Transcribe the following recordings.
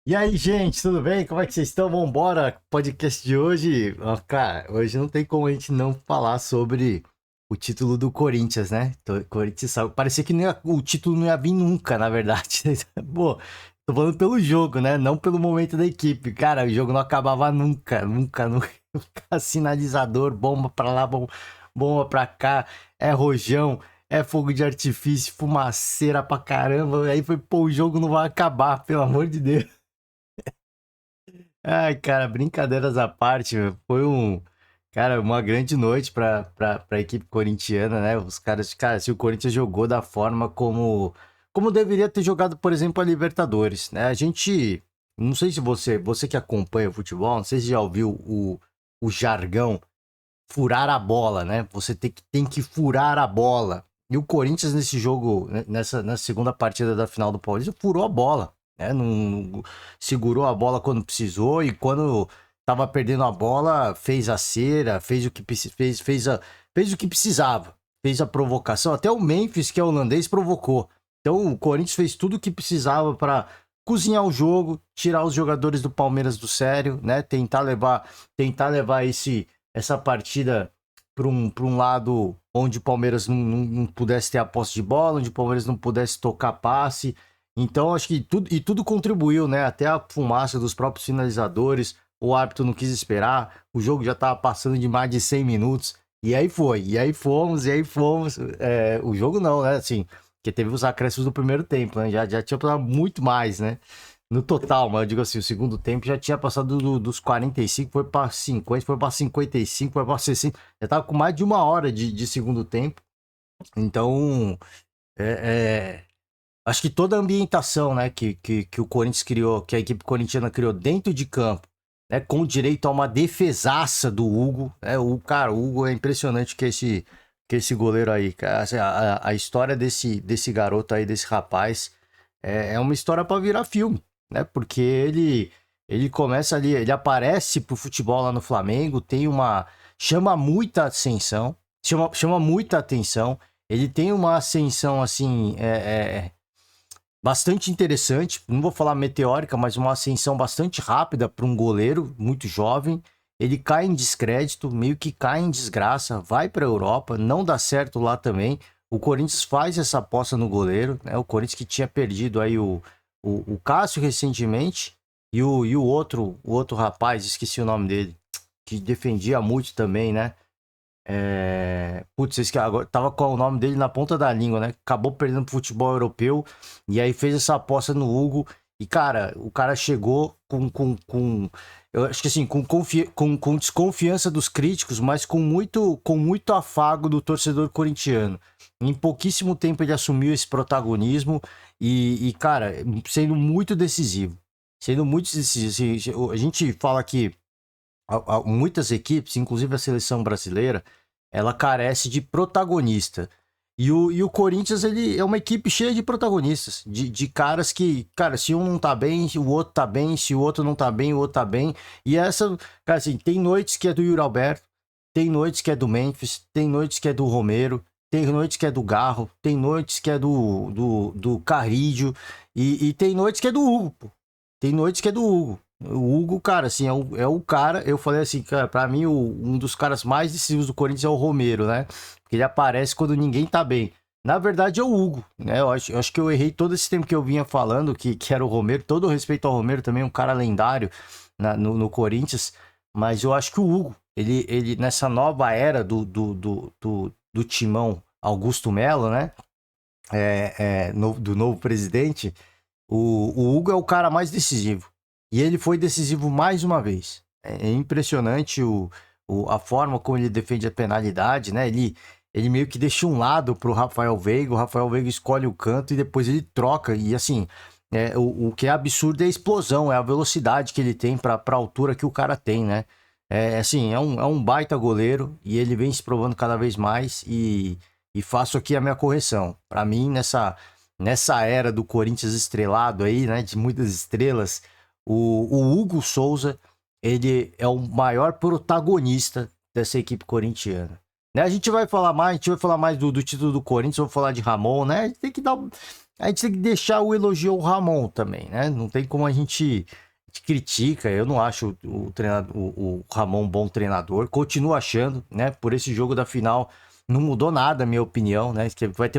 E aí, gente, tudo bem? Como é que vocês estão? Vambora, podcast de hoje. Ó, cara, hoje não tem como a gente não falar sobre o título do Corinthians, né? Corinthians parecia que o título não ia vir nunca, na verdade. Pô, tô falando pelo jogo, né? Não pelo momento da equipe. Cara, o jogo não acabava nunca, nunca, nunca. Sinalizador, bomba pra lá, bomba pra cá, é rojão, é fogo de artifício, fumaceira pra caramba. Aí foi, pô, o jogo não vai acabar, pelo amor de Deus. Ai, cara, brincadeiras à parte, meu, foi cara, uma grande noite pra equipe corintiana, né? Os caras, cara, se o Corinthians jogou da forma como deveria ter jogado, por exemplo, a Libertadores, né? A gente, não sei se você que acompanha o futebol, não sei se já ouviu o jargão furar a bola, né? Você tem que furar a bola. E o Corinthians nesse jogo, né, nessa segunda partida da final do Paulista, furou a bola, né? Não segurou a bola quando precisou e quando tava perdendo a bola, fez a cera, fez o que fez o que precisava, fez a provocação. Até o Memphis, que é holandês, provocou. Então o Corinthians fez tudo o que precisava para cozinhar o jogo, tirar os jogadores do Palmeiras do sério, né? Tentar levar essa partida para um lado onde o Palmeiras não pudesse ter a posse de bola, onde o Palmeiras não pudesse tocar passe. Então, acho que tudo contribuiu, né? Até a fumaça dos próprios finalizadores, o árbitro não quis esperar, o jogo já estava passando de mais de 100 minutos. E aí foi, e aí fomos. O jogo não, né? Assim, porque teve os acréscimos do primeiro tempo, né? Já tinha passado muito mais, né? No total, mas eu digo assim, o segundo tempo já tinha passado dos 45, foi para 50, foi para 55, foi para 60. Já tava com mais de uma hora de segundo tempo. Então, é, é, acho que toda a ambientação, né, que o Corinthians criou, que a equipe corintiana criou dentro de campo, né, com direito a uma defesaça do Hugo, né, o Hugo é impressionante que esse goleiro aí, cara, assim, a história desse garoto aí, desse rapaz, é uma história para virar filme, né, porque ele começa ali, ele aparece pro futebol lá no Flamengo, chama muita atenção, chama muita atenção, ele tem uma ascensão assim, bastante interessante, não vou falar meteórica, mas uma ascensão bastante rápida para um goleiro muito jovem. Ele cai em descrédito, meio que cai em desgraça, vai para a Europa, não dá certo lá também. O Corinthians faz essa aposta no goleiro, né? O Corinthians que tinha perdido aí o Cássio recentemente e o outro rapaz, esqueci o nome dele, que defendia muito também, né? Putz, esse que agora tava com o nome dele na ponta da língua, né? Acabou perdendo pro futebol europeu e aí fez essa aposta no Hugo. E, cara, o cara chegou eu acho que assim, com desconfiança dos críticos, mas com muito afago do torcedor corintiano. Em pouquíssimo tempo ele assumiu esse protagonismo cara, sendo muito decisivo. Sendo muito decisivo. Assim, a gente fala que muitas equipes, inclusive a seleção brasileira, ela carece de protagonista. E o Corinthians, ele é uma equipe cheia de protagonistas, de caras que, cara, se um não tá bem, o outro tá bem, se o outro não tá bem, o outro tá bem. E essa, cara, assim, tem noites que é do Yuri Alberto, tem noites que é do Memphis, tem noites que é do Romero, tem noites que é do Garro, tem noites que é do Carrídio, e tem noites que é do Hugo, pô. Tem noites que é do Hugo. O Hugo, cara, assim, é o cara. Eu falei assim, cara, pra mim, um dos caras mais decisivos do Corinthians é o Romero, né? Porque ele aparece quando ninguém tá bem. Na verdade, é o Hugo, né? Eu acho que eu errei todo esse tempo que eu vinha falando que era o Romero. Todo o respeito ao Romero também, um cara lendário no Corinthians. Mas eu acho que o Hugo, ele nessa nova era do timão Augusto Melo, né? Do novo presidente. O Hugo é o cara mais decisivo. E ele foi decisivo mais uma vez. É impressionante a forma como ele defende a penalidade, né? Ele meio que deixa um lado pro Rafael Veiga, o Rafael Veiga escolhe o canto e depois ele troca. E assim, o que é absurdo é a explosão, é a velocidade que ele tem para a altura que o cara tem, né? Assim, é um baita goleiro e ele vem se provando cada vez mais. E faço aqui a minha correção. Para mim, nessa era do Corinthians estrelado aí, né, de muitas estrelas, o Hugo Souza, ele é o maior protagonista dessa equipe corintiana. Né, a gente vai falar mais do título do Corinthians, vamos falar de Ramon, né? A gente tem que deixar o elogio ao Ramon também, né? Não tem como a gente critica. Eu não acho o treinador, o Ramon um bom treinador. Continuo achando, né? Por esse jogo da final não mudou nada, a minha opinião, né? Que vai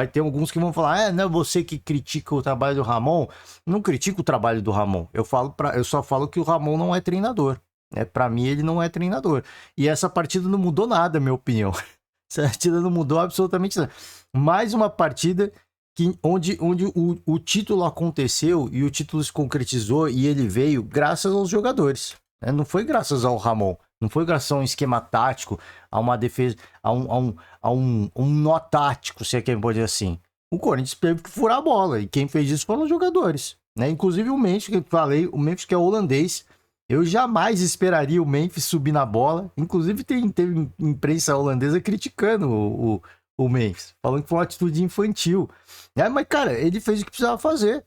ter alguns que vão falar, não é você que critica o trabalho do Ramon. Não critico o trabalho do Ramon. Eu só falo que o Ramon não é treinador. Né? Para mim, ele não é treinador. E essa partida não mudou nada, a minha opinião. Essa partida não mudou absolutamente nada. Mais uma partida onde o título aconteceu e o título se concretizou e ele veio graças aos jogadores. Né? Não foi graças ao Ramon. Não foi graças a um esquema tático, a uma defesa, a um nó tático, se é que pode dizer assim. O Corinthians teve que furar a bola e quem fez isso foram os jogadores. Né? Inclusive o Memphis, que eu falei, o Memphis que é holandês. Eu jamais esperaria o Memphis subir na bola. Inclusive, teve imprensa holandesa criticando o Memphis, falando que foi uma atitude infantil. Mas, cara, ele fez o que precisava fazer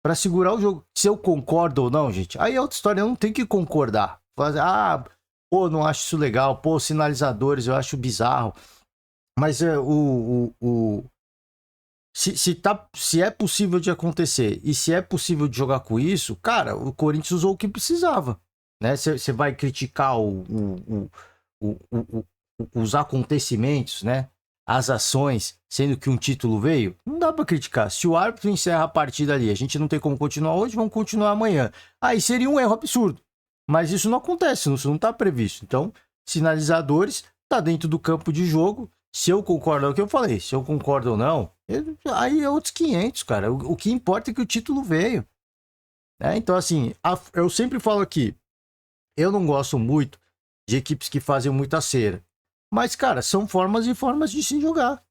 para segurar o jogo. Se eu concordo ou não, gente, aí é outra história. Eu não tenho que concordar. Falar, pô, não acho isso legal. Pô, sinalizadores, eu acho bizarro. Mas se é possível de acontecer e se é possível de jogar com isso, cara, o Corinthians usou o que precisava. Né? Você vai criticar os acontecimentos, né? As ações, sendo que um título veio, não dá para criticar. Se o árbitro encerra a partida ali, a gente não tem como continuar hoje, vamos continuar amanhã. Aí seria um erro absurdo. Mas isso não acontece, isso não está previsto. Então, sinalizadores, tá dentro do campo de jogo. Se eu concordo, é o que eu falei. Se eu concordo ou não, aí é outros 500, cara. O que importa é que o título veio. Então, assim, eu sempre falo aqui, eu não gosto muito de equipes que fazem muita cera. Mas, cara, são formas e formas de se jogar.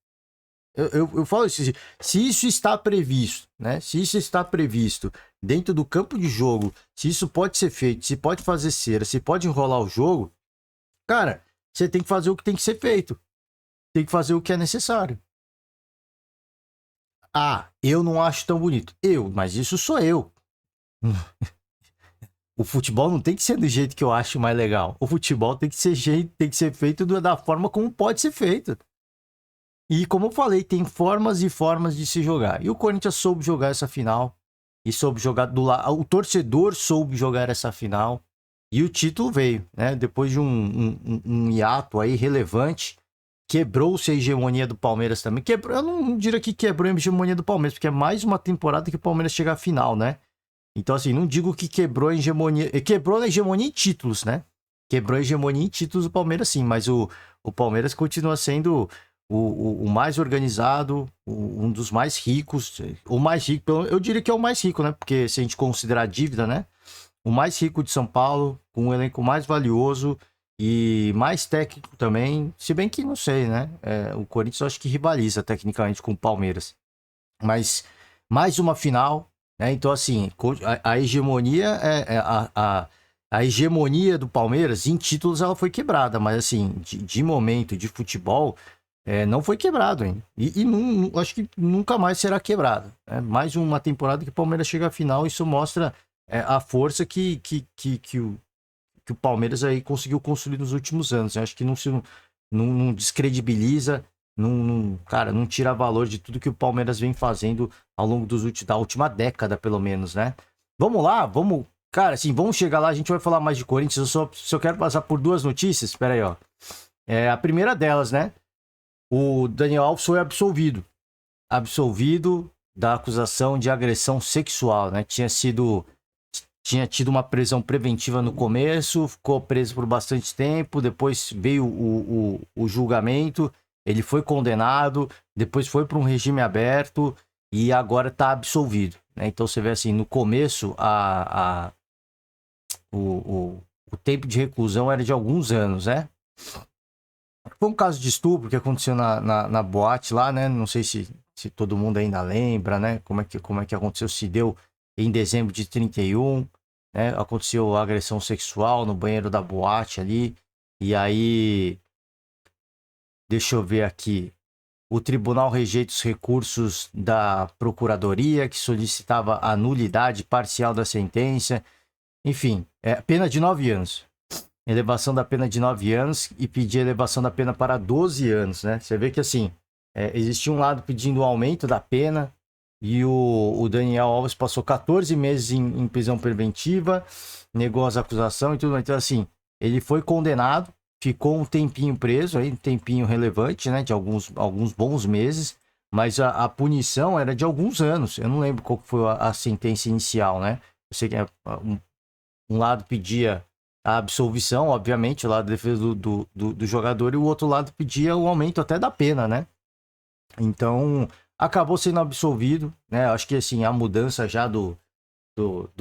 Eu falo isso, se isso está previsto, né? Se isso está previsto dentro do campo de jogo, se isso pode ser feito, se pode fazer cera, se pode enrolar o jogo, cara, você tem que fazer o que tem que ser feito. Tem que fazer o que é necessário. Eu não acho tão bonito. Mas isso sou eu. O futebol não tem que ser do jeito que eu acho mais legal. O futebol tem que ser feito da forma como pode ser feito. E como eu falei, tem formas e formas de se jogar. E o Corinthians soube jogar essa final. E soube jogar do lado. O torcedor soube jogar essa final. E o título veio, né? Depois de um hiato aí relevante. Quebrou-se a hegemonia do Palmeiras também. Eu não diria que quebrou a hegemonia do Palmeiras, porque é mais uma temporada que o Palmeiras chega à final, né? Então, assim, não digo que quebrou a hegemonia. Quebrou a hegemonia em títulos, né? Quebrou a hegemonia em títulos do Palmeiras, sim. Mas o Palmeiras continua sendo o mais organizado, um dos mais ricos. O mais rico, eu diria que é o mais rico, né? Porque se a gente considerar a dívida, né? O mais rico de São Paulo, com um elenco mais valioso e mais técnico também. Se bem que não sei, né? O Corinthians eu acho que rivaliza tecnicamente com o Palmeiras. Mas mais uma final. Então, assim, a hegemonia a hegemonia do Palmeiras em títulos ela foi quebrada, mas assim, de momento, de futebol, não foi quebrado ainda. E não, acho que nunca mais será quebrado. Mais uma temporada que o Palmeiras chega à final, isso mostra a força que o Palmeiras aí conseguiu construir nos últimos anos. Eu acho que não descredibiliza, cara, não tira valor de tudo que o Palmeiras vem fazendo ao longo da última década, pelo menos, né? Vamos lá, cara, assim, vamos chegar lá, a gente vai falar mais de Corinthians, eu só quero passar por duas notícias, espera aí, ó. A primeira delas, né? O Daniel Alves foi absolvido da acusação de agressão sexual, né? Tinha tido uma prisão preventiva no começo, ficou preso por bastante tempo, depois veio o julgamento, ele foi condenado, depois foi para um regime aberto e agora está absolvido. Né? Então você vê assim, no começo o tempo de reclusão era de alguns anos, né? Foi um caso de estupro que aconteceu na boate lá, né? Não sei se todo mundo ainda lembra, né? Como é que aconteceu, se deu em dezembro de 31, né? Aconteceu agressão sexual no banheiro da boate ali. E aí, deixa eu ver aqui. O tribunal rejeita os recursos da procuradoria que solicitava a nulidade parcial da sentença. Enfim, pena de 9 anos. Elevação da pena de 9 anos e pedir elevação da pena para 12 anos, né? Você vê que, assim, existia um lado pedindo um aumento da pena, e o Daniel Alves passou 14 meses em prisão preventiva, negou as acusações e tudo mais. Então, assim, ele foi condenado, ficou um tempinho preso, aí, um tempinho relevante, né, de alguns bons meses, mas a punição era de alguns anos. Eu não lembro qual foi a sentença inicial, né? Eu sei que um lado pedia a absolvição, obviamente, o lado da defesa do jogador, e o outro lado pedia o aumento até da pena, né? Então, acabou sendo absolvido, né? Acho que, assim, a mudança já do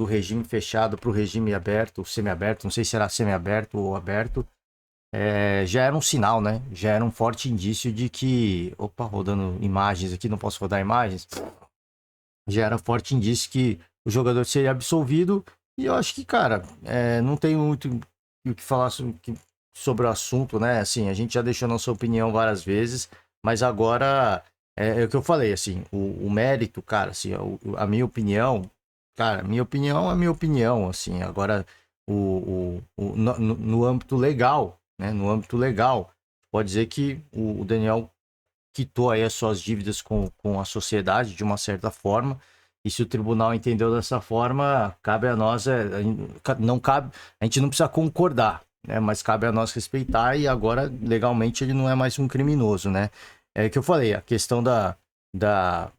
regime fechado para o regime aberto, semiaberto, não sei se era semiaberto ou aberto, já era um sinal, né? Já era um forte indício de que... Opa, rodando imagens aqui, não posso rodar imagens. Já era forte indício que o jogador seria absolvido. E eu acho que, cara, não tem muito o que falar sobre o assunto, né? Assim, a gente já deixou nossa opinião várias vezes, mas agora é o que eu falei, assim, o mérito, cara, assim, a minha opinião, cara, minha opinião é minha opinião, assim, agora no âmbito legal, né? No âmbito legal, pode dizer que o Daniel quitou aí as suas dívidas com a sociedade de uma certa forma. E se o tribunal entendeu dessa forma, cabe a nós, não cabe, a gente não precisa concordar, né? Mas cabe a nós respeitar e agora legalmente ele não é mais um criminoso, né? É que eu falei, a questão da, da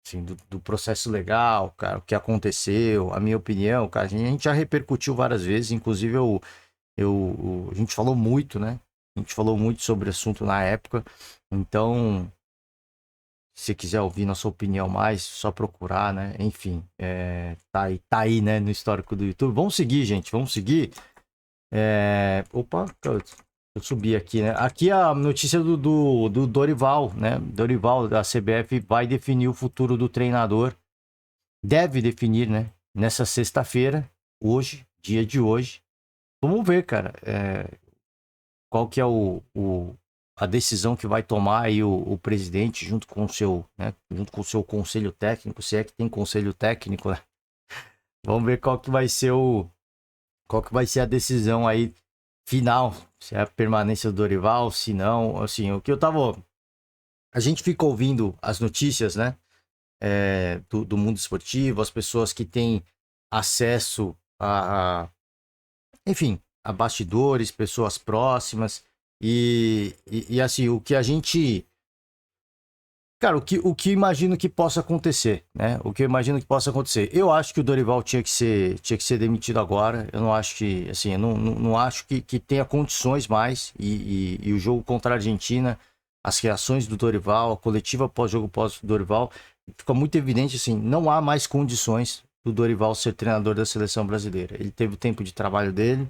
assim, do processo legal, cara, o que aconteceu, a minha opinião, cara, a gente já repercutiu várias vezes, inclusive a gente falou muito, né? A gente falou muito sobre o assunto na época. Então, se quiser ouvir nossa opinião mais, só procurar, né? Enfim, tá aí, né? No histórico do YouTube. Vamos seguir, gente. Vamos seguir. Opa, eu subi aqui, né? Aqui a notícia do Dorival, né? Dorival da CBF vai definir o futuro do treinador. Deve definir, né? Nessa sexta-feira, hoje, dia de hoje. Vamos ver, cara. Qual que é a decisão que vai tomar aí o presidente junto com o seu, né, junto com o seu conselho técnico, se é que tem conselho técnico, né? Vamos ver qual que vai ser a decisão aí final, se é a permanência do Dorival, se não, assim, o que eu tava, a gente fica ouvindo as notícias, né, do mundo esportivo, as pessoas que têm acesso enfim, a bastidores, pessoas próximas. E assim, o que a gente. Cara, o que imagino que possa acontecer, né? O que eu imagino que possa acontecer. Eu acho que o Dorival tinha que ser demitido agora. Eu não acho que, assim, eu não acho que tenha condições mais. E o jogo contra a Argentina, as reações do Dorival, a coletiva pós-jogo pós-Dorival, fica muito evidente, assim, não há mais condições do Dorival ser treinador da seleção brasileira. Ele teve o tempo de trabalho dele.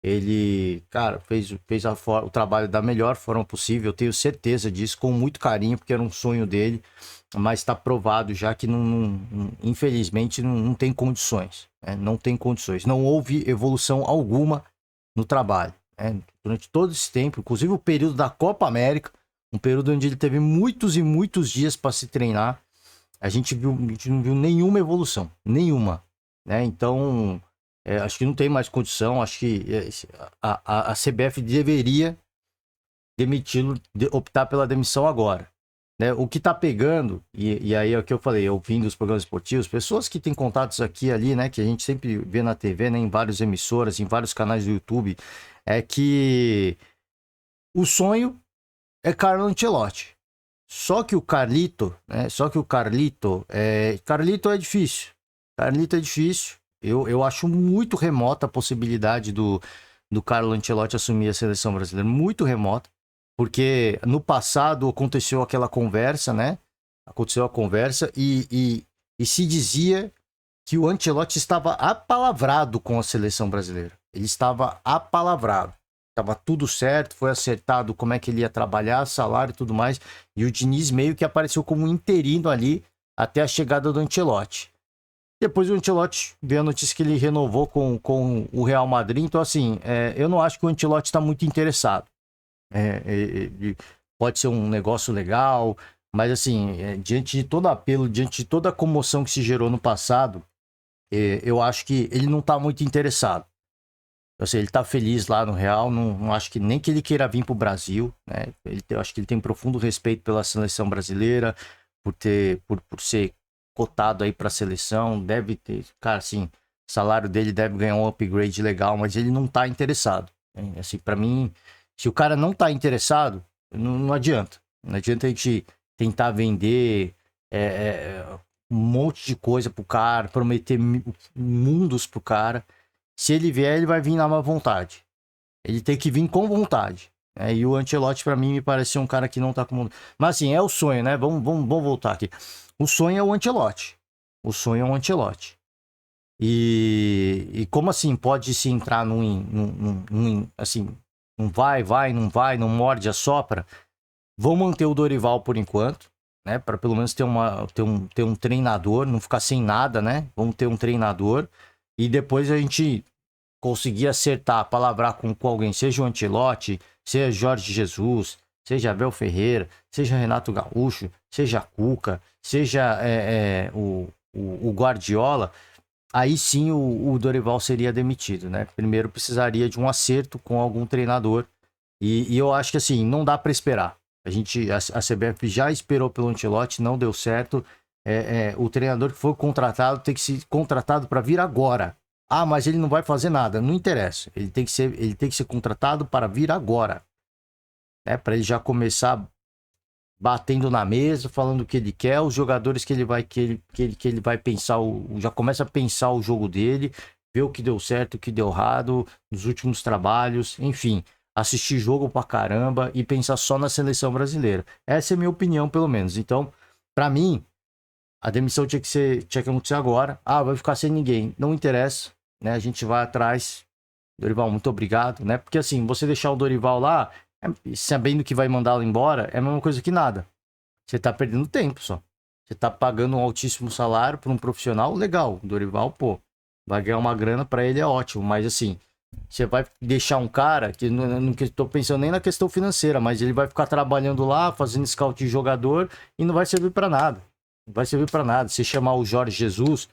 Ele, cara, fez o trabalho da melhor forma possível, eu tenho certeza disso, com muito carinho, porque era um sonho dele, mas está provado já que, infelizmente, não tem condições, né? Não tem condições. Não houve evolução alguma no trabalho, né? Durante todo esse tempo, inclusive o período da Copa América, um período onde ele teve muitos e muitos dias para se treinar, a gente não viu nenhuma evolução, nenhuma, né? Então, acho que não tem mais condição. Acho que a CBF deveria demiti-lo, optar pela demissão agora, né? O que tá pegando, e aí é o que eu falei, ouvindo os programas esportivos, pessoas que têm contatos aqui e ali, né? Que a gente sempre vê na TV, né? Em várias emissoras, em vários canais do YouTube, é que o sonho é Carlo Ancelotti. Só que o Carlito, né? Carlito é difícil. Carlito é difícil. Eu acho muito remota a possibilidade do Carlo Ancelotti assumir a seleção brasileira. Muito remota. Porque no passado aconteceu aquela conversa, né? Aconteceu a conversa e se dizia que o Ancelotti estava apalavrado com a seleção brasileira. Ele estava apalavrado. Estava tudo certo, foi acertado como é que ele ia trabalhar, salário e tudo mais. E o Diniz meio que apareceu como um interino ali até a chegada do Ancelotti. Depois o Ancelotti veio a notícia que ele renovou com o Real Madrid. Então, assim, eu não acho que o Ancelotti está muito interessado. Pode ser um negócio legal, mas assim, diante de todo apelo, diante de toda a comoção que se gerou no passado, eu acho que ele não está muito interessado. Assim, ele está feliz lá no Real, não acho que nem que ele queira vir para o Brasil, né? Eu acho que ele tem um profundo respeito pela seleção brasileira, por ser cotado aí pra seleção, deve ter, cara, assim, o salário dele deve ganhar um upgrade legal, mas ele não tá interessado. Assim, pra mim, se o cara não tá interessado, não adianta. Não adianta a gente tentar vender um monte de coisa pro cara, prometer mundos pro cara. Se ele vier, ele vai vir na má vontade. Ele tem que vir com vontade. E o Ancelotti, pra mim, me parece ser um cara que não tá com vontade. Mas assim, é o sonho, né? Vamos voltar aqui. O sonho é o Ancelotti. O sonho é o Ancelotti. E como assim pode se entrar assim, não vai, não morde, assopra. Vão manter o Dorival por enquanto, né? Para pelo menos ter um treinador, não ficar sem nada, né? Vamos ter um treinador e depois a gente conseguir acertar, palavrar com alguém, seja o Ancelotti, seja Jorge Jesus, seja Abel Ferreira, seja Renato Gaúcho, seja Cuca, seja o Guardiola, aí sim o Dorival seria demitido, né? Primeiro precisaria de um acerto com algum treinador e eu acho que assim, não dá para esperar. A CBF já esperou pelo Ancelotti, não deu certo. O treinador que foi contratado tem que ser contratado para vir agora. Ah, mas ele não vai fazer nada. Não interessa. Ele tem que ser contratado para vir agora. Para ele já começar batendo na mesa, falando o que ele quer, os jogadores que ele vai pensar, já começa a pensar o jogo dele, ver o que deu certo, o que deu errado nos últimos trabalhos, enfim, assistir jogo pra caramba e pensar só na seleção brasileira. Essa é a minha opinião, pelo menos. Então, pra mim, a demissão tinha que acontecer agora. Ah, vai ficar sem ninguém. Não interessa, né? A gente vai atrás. Dorival, muito obrigado, né? Porque assim, você deixar o Dorival lá, sabendo que vai mandá-lo embora, é a mesma coisa que nada. Você tá perdendo tempo só. Você tá pagando um altíssimo salário para um profissional, legal. O Dorival, pô, vai ganhar uma grana, para ele é ótimo, mas assim, você vai deixar um cara que não tô pensando nem na questão financeira, mas ele vai ficar trabalhando lá, fazendo scout de jogador e não vai servir para nada. Não vai servir para nada. Se chamar o Jorge Jesus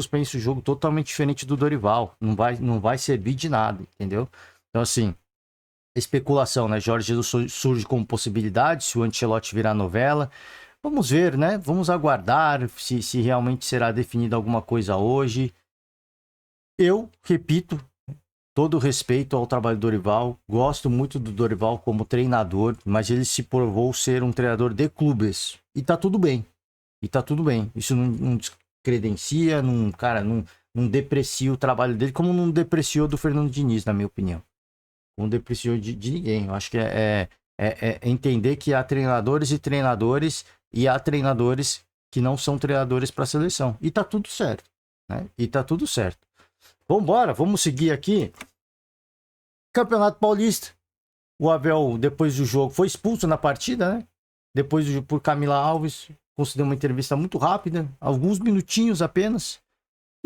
pensa o jogo totalmente diferente do Dorival. Não vai servir de nada, entendeu? Então, assim, especulação, né? Jorge Jesus surge como possibilidade, se o Ancelotti virar novela. Vamos ver, né? Vamos aguardar se realmente será definida alguma coisa hoje. Eu, repito, todo respeito ao trabalho do Dorival. Gosto muito do Dorival como treinador, mas ele se provou ser um treinador de clubes. E tá tudo bem. Isso não descredencia, não deprecia o trabalho dele, como não depreciou do Fernando Diniz, na minha opinião. Não depreciou de ninguém. Eu acho que é entender que há treinadores e treinadores, e há treinadores que não são treinadores para a seleção. E tá tudo certo, né? Vambora, vamos seguir aqui. Campeonato Paulista. O Abel, depois do jogo, foi expulso na partida, né? Por Camila Alves. Concedeu uma entrevista muito rápida, alguns minutinhos apenas.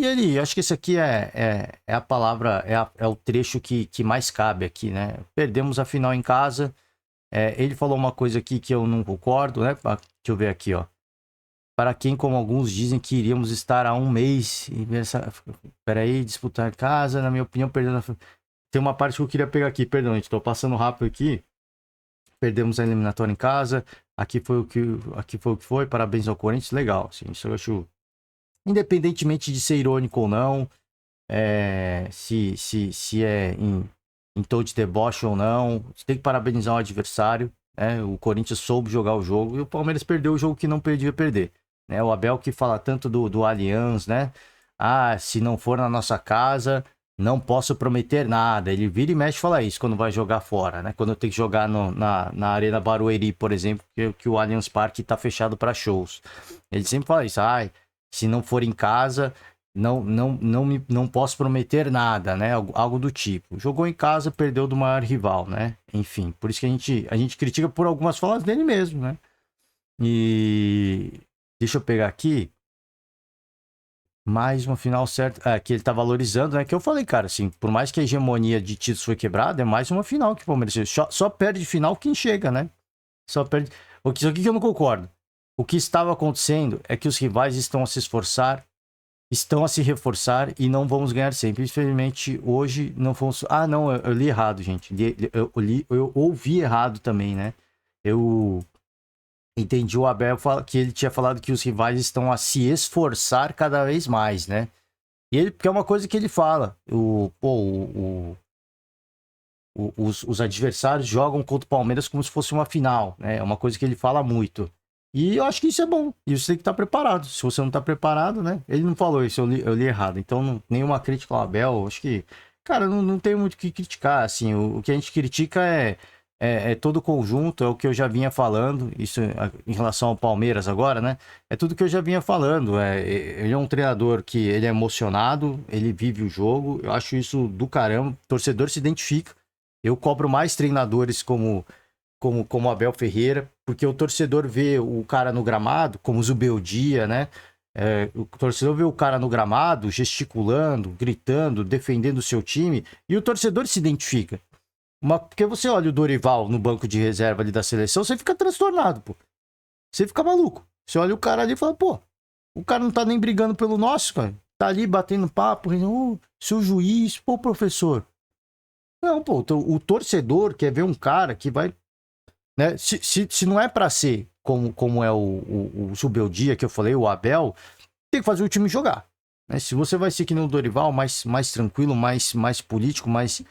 E ele, acho que esse aqui é a palavra, é o trecho que mais cabe aqui, né? Perdemos a final em casa. Ele falou uma coisa aqui que eu não concordo, né? Deixa eu ver aqui, ó. Para quem, como alguns dizem, que iríamos estar há um mês e peraí, disputar em casa, na minha opinião, perdendo a... Tem uma parte que eu queria pegar aqui, perdão, gente, tô passando rápido aqui. Perdemos a eliminatória em casa. Aqui foi o que foi. Parabéns ao Corinthians, legal. Assim, isso eu acho, independentemente de ser irônico ou não, se é em tom de deboche ou não, você tem que parabenizar o adversário. Né? O Corinthians soube jogar o jogo e o Palmeiras perdeu o jogo que não podia perder. Né? O Abel que fala tanto do Allianz, né? Ah, se não for na nossa casa, não posso prometer nada. Ele vira e mexe e fala isso quando vai jogar fora, né? Quando tem que jogar na Arena Barueri, por exemplo, que o Allianz Parque tá fechado para shows. Ele sempre fala isso, se não for em casa, não posso prometer nada, né? Algo do tipo. Jogou em casa, perdeu do maior rival, né? Enfim, por isso que a gente critica por algumas falas dele mesmo, né? E deixa eu pegar aqui. Mais uma final certa, que ele tá valorizando, né? Que eu falei, cara, assim, por mais que a hegemonia de títulos foi quebrada, é mais uma final que o Palmeiras só perde final quem chega, né? Só perde. Isso aqui que eu não concordo. O que estava acontecendo é que os rivais estão a se esforçar, estão a se reforçar e não vamos ganhar sempre. Infelizmente, hoje não fomos. Ah, não, eu li errado, gente. Eu ouvi errado também, né? Eu Entendi o Abel que ele tinha falado que os rivais estão a se esforçar cada vez mais, né? E ele, porque é uma coisa que ele fala, os adversários jogam contra o Palmeiras como se fosse uma final, né? É uma coisa que ele fala muito. E eu acho que isso é bom. E você tem que estar preparado. Se você não está preparado, né? Ele não falou isso, eu li errado. Então, nenhuma crítica ao Abel. Acho que, cara, não tem muito o que criticar. Assim, o que a gente critica é todo o conjunto, é o que eu já vinha falando. Isso em relação ao Palmeiras agora, né? É tudo que eu já vinha falando. Ele é um treinador que ele é emocionado, ele vive o jogo. Eu acho isso do caramba. O torcedor se identifica. Eu cobro mais treinadores como Abel Ferreira, porque o torcedor vê o cara no gramado, como o Zubeldia, né? O torcedor vê o cara no gramado, gesticulando, gritando, defendendo o seu time, e o torcedor se identifica. Porque você olha o Dorival no banco de reserva ali da seleção, você fica transtornado, pô. Você fica maluco. Você olha o cara ali e fala, pô, o cara não tá nem brigando pelo nosso, cara. Tá ali batendo papo, seu juiz, pô, professor. Não, pô, o torcedor quer ver um cara que vai, né? Se não é pra ser como é o Zubeldia que eu falei, o Abel, tem que fazer o time jogar. Né? Se você vai ser que nem o Dorival, mais tranquilo, mais político, mais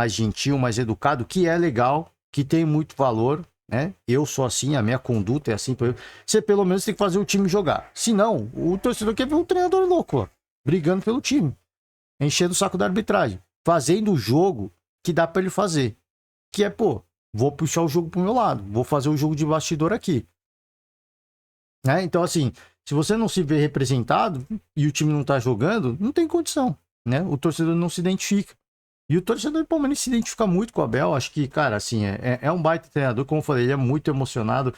gentil, mais educado, que é legal, que tem muito valor, né? Eu sou assim, a minha conduta é assim. Você pelo menos tem que fazer o time jogar. Se não, o torcedor quer ver um treinador louco, ó, brigando pelo time, enchendo o saco da arbitragem, fazendo o jogo que dá pra ele fazer. Que é, pô, vou puxar o jogo pro meu lado, vou fazer o jogo de bastidor aqui. Né? Então, assim, se você não se vê representado e o time não tá jogando, não tem condição, né? O torcedor não se identifica. E o torcedor do Palmeiras se identifica muito com o Abel. Acho que, cara, assim, é um baita treinador. Como eu falei, ele é muito emocionado.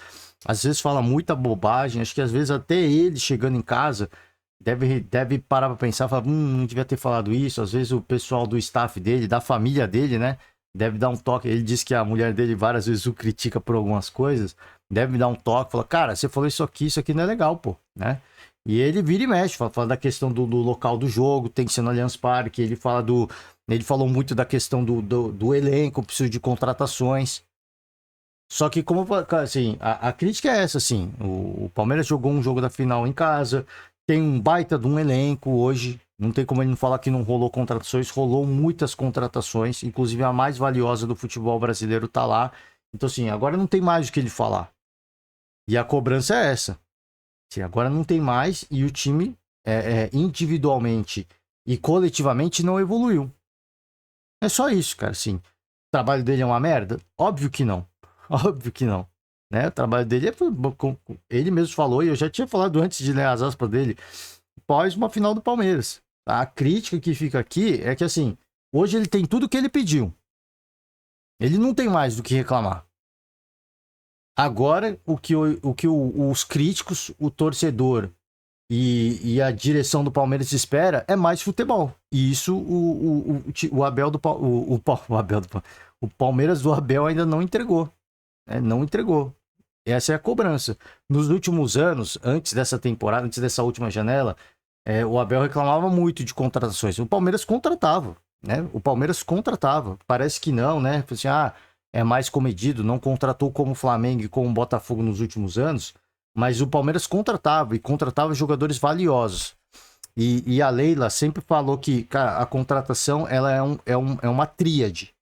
Às vezes fala muita bobagem. Acho que às vezes até ele chegando em casa deve parar pra pensar, falar, não devia ter falado isso. Às vezes o pessoal do staff dele, da família dele, né? Deve dar um toque. Ele disse que a mulher dele várias vezes o critica por algumas coisas. Deve dar um toque, fala, cara, você falou isso aqui não é legal, pô, né? E ele vira e mexe, fala da questão do local do jogo, tem que ser no Allianz Parque. Ele falou muito da questão do elenco, preciso de contratações. Só que, como assim, a crítica é essa, assim. O Palmeiras jogou um jogo da final em casa, tem um baita de um elenco hoje. Não tem como ele não falar que não rolou contratações, rolou muitas contratações, inclusive a mais valiosa do futebol brasileiro tá lá. Então, assim, agora não tem mais o que ele falar. E a cobrança é essa. Assim, agora não tem mais e o time individualmente e coletivamente não evoluiu. É só isso, cara, assim. O trabalho dele é uma merda? Óbvio que não. Óbvio que não. Né? O trabalho dele ele mesmo falou, e eu já tinha falado antes de ler as aspas dele, pós uma final do Palmeiras. A crítica que fica aqui é que, assim, hoje ele tem tudo que ele pediu. Ele não tem mais do que reclamar. Agora, o que os críticos, o torcedor e a direção do Palmeiras espera é mais futebol. E isso o Abel do o Abel do o Palmeiras do Abel ainda não entregou. Né? Não entregou. Essa é a cobrança. Nos últimos anos, antes dessa temporada, antes dessa última janela, o Abel reclamava muito de contratações. O Palmeiras contratava, né? O Palmeiras contratava. Parece que não, né? Assim, é mais comedido, não contratou como o Flamengo e como o Botafogo nos últimos anos, mas o Palmeiras contratava e contratava jogadores valiosos. E a Leila sempre falou que, cara, a contratação ela é uma tríade.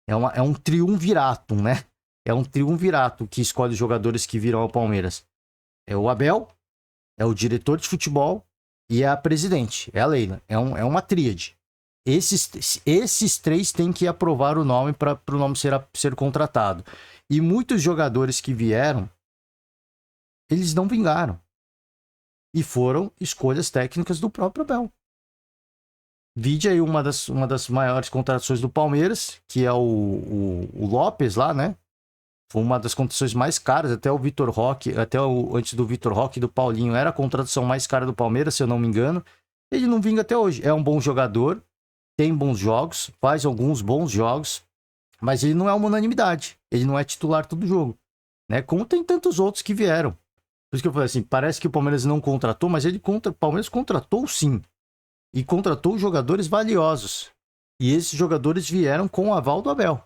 É um triunvirato, né? É um triunvirato que escolhe os jogadores que viram ao Palmeiras. É o Abel, é o diretor de futebol e é a presidente, é a Leila. É uma tríade. Esses três têm que aprovar o nome para o nome ser contratado. E muitos jogadores que vieram, eles não vingaram. E foram escolhas técnicas do próprio Abel. Vide aí uma das maiores contratações do Palmeiras, que é o Lopes lá, né? Foi uma das contratações mais caras, até o Vitor Roque, antes do Vitor Roque e do Paulinho, era a contratação mais cara do Palmeiras, se eu não me engano. Ele não vinga até hoje. É um bom jogador, tem bons jogos, faz alguns bons jogos, mas ele não é uma unanimidade. Ele não é titular todo jogo, né? Como tem tantos outros que vieram. Por isso que eu falei assim, parece que o Palmeiras não contratou, mas o Palmeiras contratou sim. E contratou jogadores valiosos. E esses jogadores vieram com o aval do Abel.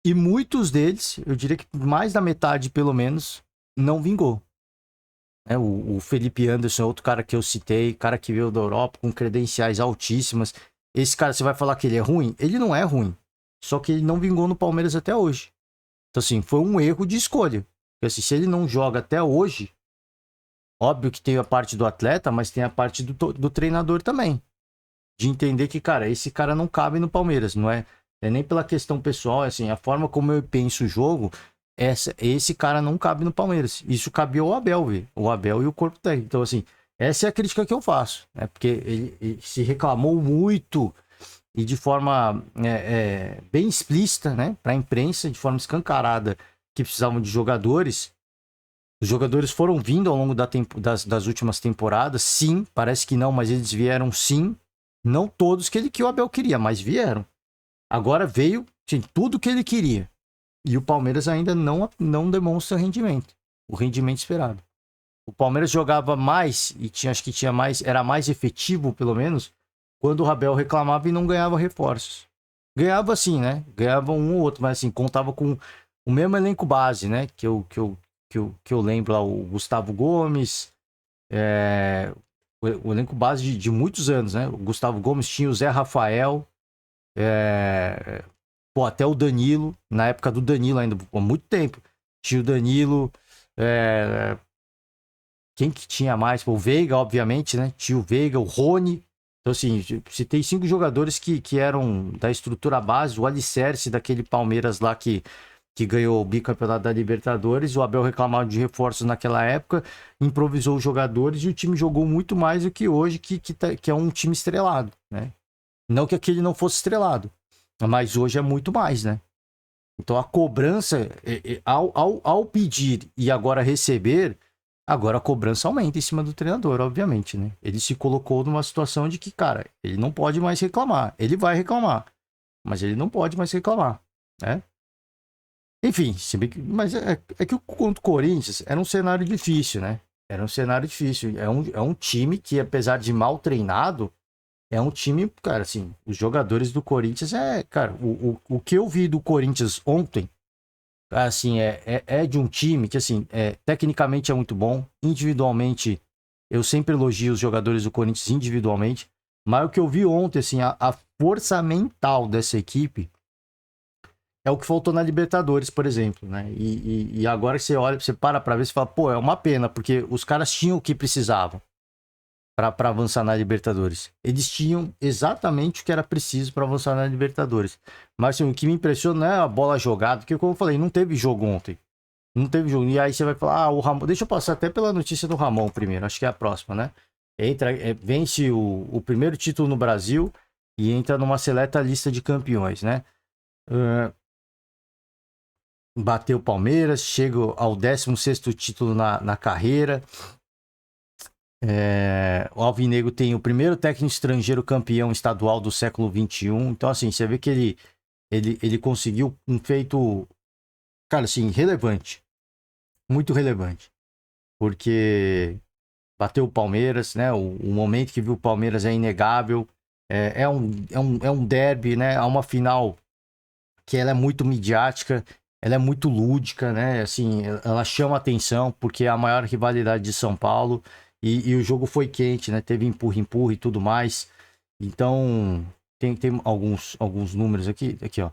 E muitos deles, eu diria que mais da metade, pelo menos, não vingou. O Felipe Anderson é outro cara que eu citei, cara que veio da Europa com credenciais altíssimas. Esse cara, você vai falar que ele é ruim? Ele não é ruim. Só que ele não vingou no Palmeiras até hoje. Então, assim, foi um erro de escolha. Porque, assim, se ele não joga até hoje, óbvio que tem a parte do atleta, mas tem a parte do treinador também. De entender que, cara, esse cara não cabe no Palmeiras. Não é nem pela questão pessoal, é assim, a forma como eu penso o jogo, esse cara não cabe no Palmeiras. Isso cabia ao Abel, velho. O Abel e o corpo técnico. Então, assim, essa é a crítica que eu faço. Né? Porque ele se reclamou muito e de forma bem explícita, né, para a imprensa, de forma escancarada, que precisavam de jogadores. Os jogadores foram vindo ao longo das últimas temporadas, sim, parece que não, mas eles vieram sim. Não todos que o Abel queria, mas vieram. Agora veio tudo que ele queria. E o Palmeiras ainda não demonstra rendimento. O rendimento esperado. O Palmeiras jogava mais, e acho que tinha mais, era mais efetivo, pelo menos, quando o Abel reclamava e não ganhava reforços. Ganhava sim, né? Ganhava um ou outro, mas assim, contava com o mesmo elenco base, né? Que eu lembro lá, o Gustavo Gomes, o elenco base de muitos anos, né? O Gustavo Gomes tinha o Zé Rafael, até o Danilo, na época do Danilo ainda, há muito tempo. Tinha o Danilo, quem que tinha mais? O Veiga, obviamente, né? Tinha o Veiga, o Rony. Então, assim, citei 5 jogadores que eram da estrutura base, o alicerce daquele Palmeiras lá que ganhou o bicampeonato da Libertadores. O Abel reclamava de reforços naquela época, improvisou os jogadores e o time jogou muito mais do que hoje, que é um time estrelado, né? Não que aquele não fosse estrelado, mas hoje é muito mais, né? Então a cobrança, ao pedir e agora receber, agora a cobrança aumenta em cima do treinador, obviamente, né? Ele se colocou numa situação de que, cara, ele não pode mais reclamar. Ele vai reclamar, mas ele não pode mais reclamar, né? Enfim, mas é que contra o Corinthians era um cenário difícil, né? Era um cenário difícil. É um time que, apesar de mal treinado, é um time, cara, assim, os jogadores do Corinthians cara, o que eu vi do Corinthians ontem, assim, é de um time que, assim, tecnicamente é muito bom, individualmente, eu sempre elogio os jogadores do Corinthians individualmente, mas o que eu vi ontem, assim, a força mental dessa equipe é o que faltou na Libertadores, por exemplo, né? E agora que você olha, você para pra ver, você fala, pô, é uma pena, porque os caras tinham o que precisavam para avançar na Libertadores. Eles tinham exatamente o que era preciso para avançar na Libertadores. Mas assim, o que me impressiona não é a bola jogada, porque como eu falei, não teve jogo ontem. Não teve jogo. E aí você vai falar, o Ramon. Deixa eu passar até pela notícia do Ramon primeiro, acho que é a próxima, né? Vence o primeiro título no Brasil e entra numa seleta lista de campeões, né? Bateu o Palmeiras, chega ao 16º título na carreira. O Alvinegro tem o primeiro técnico estrangeiro campeão estadual do século XXI. Então, assim, você vê que ele conseguiu um feito, cara, assim, relevante. Muito relevante. Porque bateu o Palmeiras, né? O momento que viu o Palmeiras é inegável. É um derby, né? Há uma final que ela é muito midiática, ela é muito lúdica, né? Assim, ela chama atenção porque é a maior rivalidade de São Paulo. E o jogo foi quente, né? Teve empurra e tudo mais. Então, tem alguns números aqui, ó.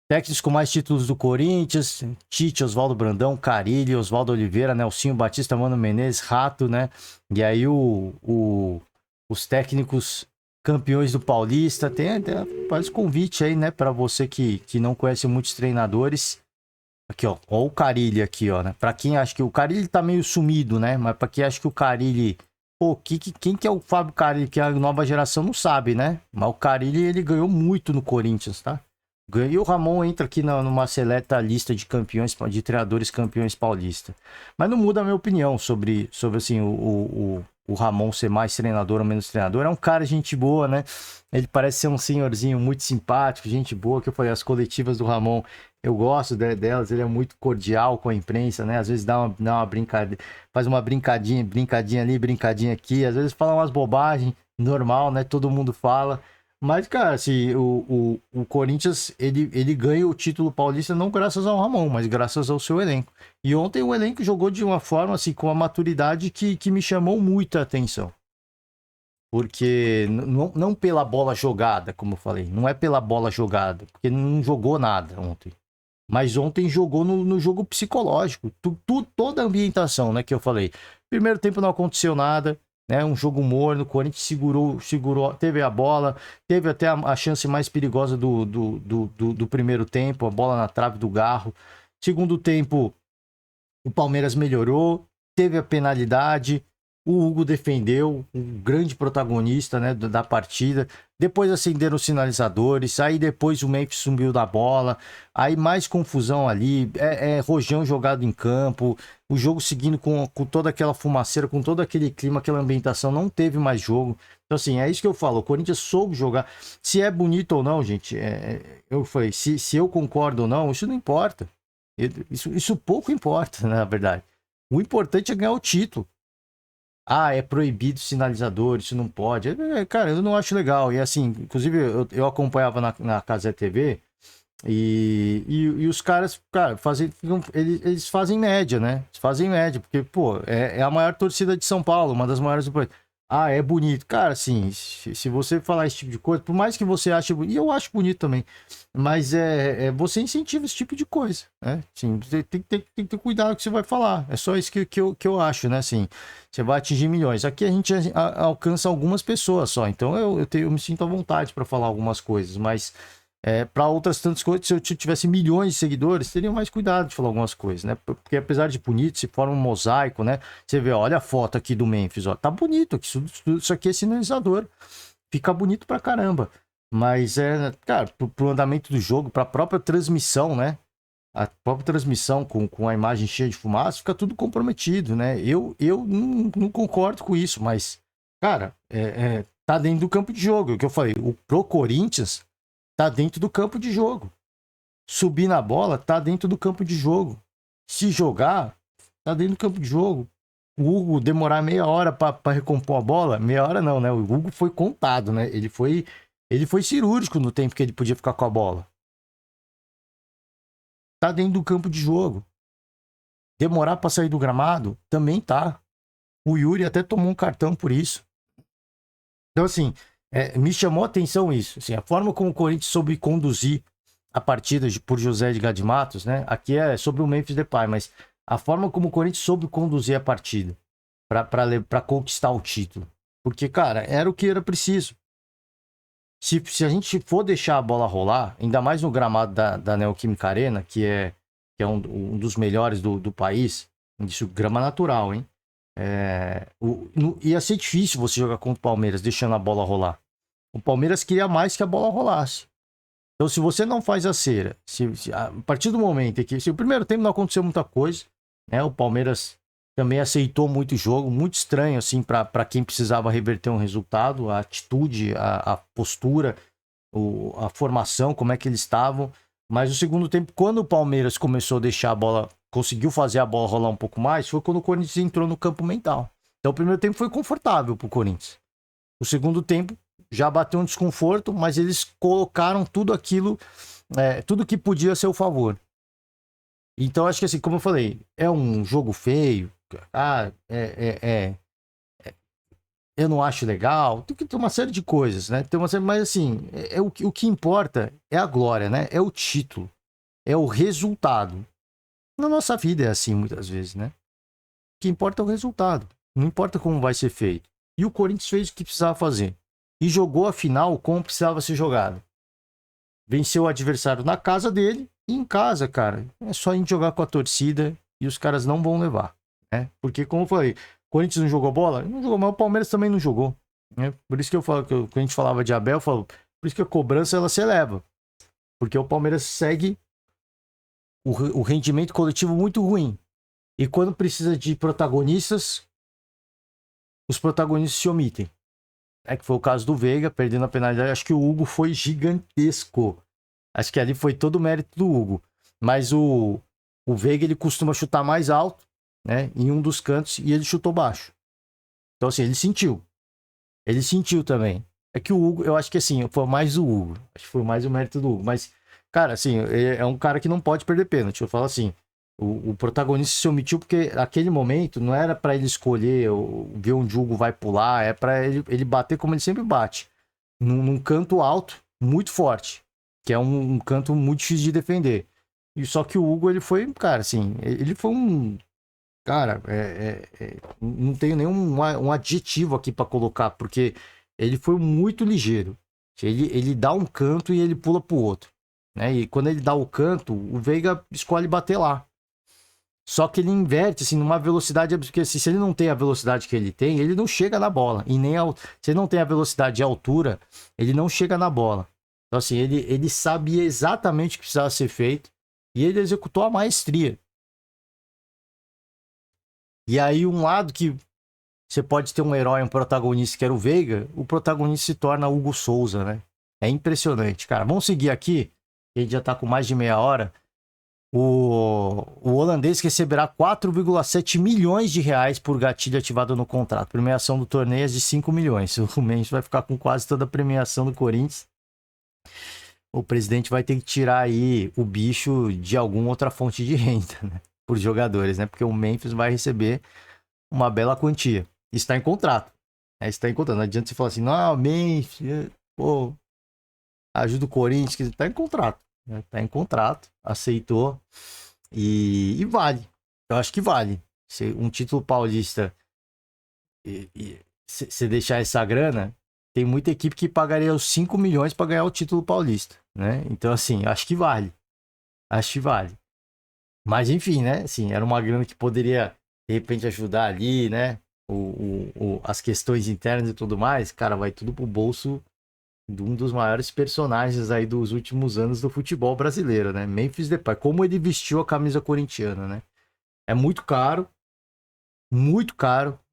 Técnicos com mais títulos do Corinthians: Tite, Oswaldo Brandão, Carille, Oswaldo Oliveira, Nelsinho Batista, Mano Menezes, Rato, né? E aí os técnicos campeões do Paulista. Faz convite aí, né? Para você que não conhece muitos treinadores. Aqui, ó o Carille aqui, ó, né? Pra quem acha que o Carille tá meio sumido, né? Mas pra quem acha que o Carille... Pô, quem que é o Fábio Carille? Que a nova geração não sabe, né? Mas o Carille, ele ganhou muito no Corinthians, tá? E o Ramon entra aqui numa seleta lista de campeões, de treinadores campeões paulista. Mas não muda a minha opinião sobre assim, o Ramon ser mais treinador ou menos treinador. É um cara gente boa, né? Ele parece ser um senhorzinho muito simpático, gente boa, que eu falei, as coletivas do Ramon, eu gosto delas, ele é muito cordial com a imprensa, né? Às vezes dá uma brincadeira, faz uma brincadinha ali, brincadinha aqui, às vezes fala umas bobagens, normal, né? Todo mundo fala, Mas, cara, assim, o Corinthians, ele ganha o título paulista não graças ao Ramon, mas graças ao seu elenco. E ontem o elenco jogou de uma forma, assim, com a maturidade que me chamou muita atenção. Porque não pela bola jogada, como eu falei, não é pela bola jogada, porque não jogou nada ontem. Mas ontem jogou no jogo psicológico. Toda a ambientação, né, que eu falei. Primeiro tempo não aconteceu nada, né? Um jogo morno, o Corinthians segurou, teve a bola, teve até a chance mais perigosa do primeiro tempo, a bola na trave do Garro. Segundo tempo, o Palmeiras melhorou, teve a penalidade, o Hugo defendeu, o grande protagonista, né, da partida. Depois acenderam os sinalizadores, aí depois o Memphis subiu da bola, aí mais confusão ali, Rojão jogado em campo, o jogo seguindo com toda aquela fumaceira, com todo aquele clima, aquela ambientação, não teve mais jogo. Então, assim, é isso que eu falo, o Corinthians soube jogar. Se é bonito ou não, gente, eu falei, se eu concordo ou não, isso não importa. Isso pouco importa, na verdade. O importante é ganhar o título. Ah, é proibido sinalizador, isso não pode. Cara, eu não acho legal. E assim, inclusive eu acompanhava na Cazé TV e os caras, cara, eles fazem média, né? Eles fazem média, porque, pô, é a maior torcida de São Paulo, uma das maiores do país. Ah, é bonito. Cara, assim, se você falar esse tipo de coisa, por mais que você ache bonito, e eu acho bonito também, mas você incentiva esse tipo de coisa, né? Assim, você tem que ter cuidado com o que você vai falar. É só isso que eu acho, né? Assim, você vai atingir milhões. Aqui a gente alcança algumas pessoas só, então eu me sinto à vontade para falar algumas coisas, mas para outras tantas coisas, se eu tivesse milhões de seguidores, teriam mais cuidado de falar algumas coisas, né? Porque apesar de bonito, se forma um mosaico, né? Você vê, olha a foto aqui do Memphis, ó, tá bonito, isso aqui é sinalizador, fica bonito pra caramba. Mas cara, pro andamento do jogo, pra própria transmissão, né? A própria transmissão com a imagem cheia de fumaça, fica tudo comprometido, né? Eu não concordo com isso, mas, cara, tá dentro do campo de jogo. É o que eu falei, pro Corinthians, tá dentro do campo de jogo. Subir na bola, tá dentro do campo de jogo. Se jogar, tá dentro do campo de jogo. O Hugo demorar meia hora para recompor a bola, meia hora não, né? O Hugo foi contado, né? Ele foi cirúrgico no tempo que ele podia ficar com a bola. Tá dentro do campo de jogo. Demorar para sair do gramado, também tá. O Yuri até tomou um cartão por isso. Então, assim, me chamou a atenção isso. Assim, a forma como o Corinthians soube conduzir a partida por José Edgar de Matos, né? Aqui é sobre o Memphis Depay, mas a forma como o Corinthians soube conduzir a partida para conquistar o título. Porque, cara, era o que era preciso. Se a gente for deixar a bola rolar, ainda mais no gramado da Neoquímica Arena, que é um dos melhores do país, isso grama natural, hein? Ia ser difícil você jogar contra o Palmeiras deixando a bola rolar. O Palmeiras queria mais que a bola rolasse. Então, se você não faz a cera, a partir do momento em que se o primeiro tempo não aconteceu muita coisa, né? O Palmeiras também aceitou muito o jogo, muito estranho assim para quem precisava reverter um resultado, a atitude, a postura, a formação, como é que eles estavam. Mas o segundo tempo, quando o Palmeiras começou a deixar a bola, conseguiu fazer a bola rolar um pouco mais, foi quando o Corinthians entrou no campo mental. Então, o primeiro tempo foi confortável para o Corinthians. O segundo tempo já bateu um desconforto, mas eles colocaram tudo aquilo, tudo que podia a seu favor. Então, acho que assim, como eu falei, é um jogo feio. Eu não acho legal. Tem que ter uma série de coisas, né? Mas assim, o que importa é a glória, né? É o título, é o resultado. Na nossa vida é assim muitas vezes, né? O que importa é o resultado. Não importa como vai ser feito. E o Corinthians fez o que precisava fazer. E jogou a final como precisava ser jogado. Venceu o adversário na casa dele. E em casa, cara, é só a gente jogar com a torcida e os caras não vão levar. Né? Porque, como eu falei, o Corinthians não jogou bola? Não jogou, mas o Palmeiras também não jogou. Né? Por isso que eu falo, quando a gente falava de Abel, eu falo, por isso que a cobrança ela se eleva. Porque o Palmeiras segue o rendimento coletivo muito ruim. E quando precisa de protagonistas, os protagonistas se omitem. Que foi o caso do Veiga, perdendo a penalidade. Acho que o Hugo foi gigantesco. Acho que ali foi todo o mérito do Hugo. Mas o Veiga, ele costuma chutar mais alto, né? Em um dos cantos, e ele chutou baixo. Então, assim, ele sentiu. Ele sentiu também. É que o Hugo, eu acho que assim, foi mais o Hugo. Acho que foi mais o mérito do Hugo. Mas, cara, assim, é um cara que não pode perder pênalti. Eu falo assim, o protagonista se omitiu porque aquele momento não era pra ele escolher ver onde o Hugo vai pular, é pra ele bater como ele sempre bate. Num canto alto, muito forte. Que é um canto muito difícil de defender. E só que o Hugo, ele foi, cara, assim, ele foi um. Cara, não tenho nenhum um adjetivo aqui pra colocar, porque ele foi muito ligeiro. Ele dá um canto e ele pula pro outro. Né? E quando ele dá o canto, o Veiga escolhe bater lá. Só que ele inverte, assim, numa velocidade. Porque assim, se ele não tem a velocidade que ele tem, ele não chega na bola. E nem se ele não tem a velocidade e a altura, ele não chega na bola. Então, assim, ele sabia exatamente o que precisava ser feito e ele executou a maestria. E aí, um lado que você pode ter um herói, um protagonista que era o Veiga, o protagonista se torna Hugo Souza, né? É impressionante, cara. Vamos seguir aqui, a gente já tá com mais de meia hora. O holandês receberá 4,7 milhões de reais por gatilho ativado no contrato. Premiação do torneio é de 5 milhões. O Mendes vai ficar com quase toda a premiação do Corinthians. O presidente vai ter que tirar aí o bicho de alguma outra fonte de renda, né? Por jogadores, né? Porque o Memphis vai receber uma bela quantia. Está em contrato. Está em contrato. Não adianta você falar assim, não, Memphis, pô, ajuda o Corinthians, que está em contrato. Está em contrato, aceitou e vale. Eu acho que vale. Se um título paulista, se deixar essa grana, tem muita equipe que pagaria os 5 milhões para ganhar o título paulista, né? Então, assim, acho que vale. Acho que vale. Mas, enfim, né? Assim, era uma grana que poderia, de repente, ajudar ali, né? As questões internas e tudo mais. Cara, vai tudo pro bolso de um dos maiores personagens aí dos últimos anos do futebol brasileiro, né? Memphis Depay. Como ele vestiu a camisa corintiana, né? É muito caro,